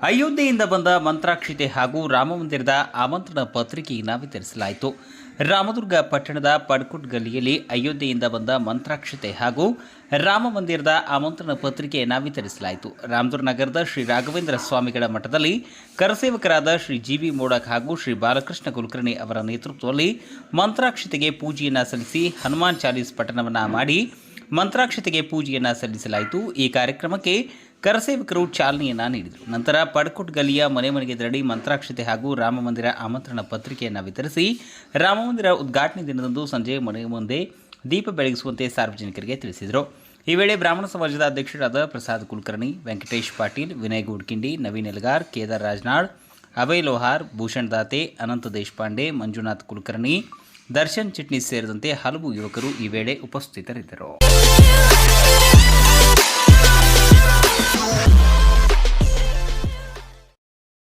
ಅಯೋಧ್ಯೆಯಿಂದ ಬಂದ ಮಂತ್ರಾಕ್ಷತೆ ಹಾಗೂ ರಾಮಮಂದಿರದ ಆಮಂತ್ರಣ ಪತ್ರಿಕೆಯನ್ನು ವಿತರಿಸಲಾಯಿತು. ರಾಮದುರ್ಗ ಪಟ್ಟಣದ ಪಡ್ಕುಟ್ ಗಲ್ಲಿಯಲ್ಲಿ ಅಯೋಧ್ಯೆಯಿಂದ ಬಂದ ಮಂತ್ರಾಕ್ಷತೆ ಹಾಗೂ ರಾಮ ಮಂದಿರದ ಆಮಂತ್ರಣ ಪತ್ರಿಕೆಯನ್ನು ವಿತರಿಸಲಾಯಿತು. ರಾಮದುರ್ಗ ನಗರದ ಶ್ರೀ ರಾಘವೇಂದ್ರ ಸ್ವಾಮಿಗಳ ಮಠದಲ್ಲಿ ಕರಸೇವಕರಾದ ಶ್ರೀ ಜಿ.ವಿ. ಮೋಡಕ್ ಹಾಗೂ ಶ್ರೀ ಬಾಲಕೃಷ್ಣ ಕುಲಕರ್ಣಿ ಅವರ ನೇತೃತ್ವದಲ್ಲಿ ಮಂತ್ರಾಕ್ಷತೆಗೆ ಪೂಜೆಯನ್ನು ಸಲ್ಲಿಸಿ ಹನುಮಾನ್ ಚಾಲೀಸ್ ಪಠಣವನ್ನು ಮಾಡಿ ಮಂತ್ರಾಕ್ಷತೆಗೆ ಪೂಜೆಯನ್ನು ಸಲ್ಲಿಸಲಾಯಿತು. ಈ ಕಾರ್ಯಕ್ರಮಕ್ಕೆ ಕರಸೇವಕರು ಚಾಲನೆಯನ್ನು ನೀಡಿದರು. ನಂತರ ಪಡ್ಕುಟ್ ಗಲ್ಲಿಯ ಮನೆ ಮನೆಗೆ ತೆರಳಿ ಮಂತ್ರಾಕ್ಷತೆ ಹಾಗೂ ರಾಮಮಂದಿರ ಆಮಂತ್ರಣ ಪತ್ರಿಕೆಯನ್ನು ವಿತರಿಸಿ ರಾಮಮಂದಿರ ಉದ್ಘಾಟನೆ ದಿನದಂದು ಸಂಜೆ ಮನೆ ಮುಂದೆ ದೀಪ ಬೆಳಗಿಸುವಂತೆ ಸಾರ್ವಜನಿಕರಿಗೆ ತಿಳಿಸಿದರು. ಈ ವೇಳೆ ಬ್ರಾಹ್ಮಣ ಸಮಾಜದ ಅಧ್ಯಕ್ಷರಾದ ಪ್ರಸಾದ್ ಕುಲಕರ್ಣಿ, ವೆಂಕಟೇಶ್ ಪಾಟೀಲ್, ವಿನಯ್ ಗುಡ್ಕಿಂಡಿ, ನವೀನ್ ಎಲ್ಗಾರ್, ಕೇದಾರ್ ರಾಜನಾಳ್, ಅಭಯ್ ಲೋಹಾರ್, ಭೂಷಣ್ ದಾತೆ, ಅನಂತ ದೇಶಪಾಂಡೆ, ಮಂಜುನಾಥ್ ಕುಲಕರ್ಣಿ, ದರ್ಶನ್ ಚಿಟ್ನಿ ಸೇರಿದಂತೆ ಹಲವು ಯುವಕರು ಈ ವೇಳೆ ಉಪಸ್ಥಿತರಿದ್ದರು.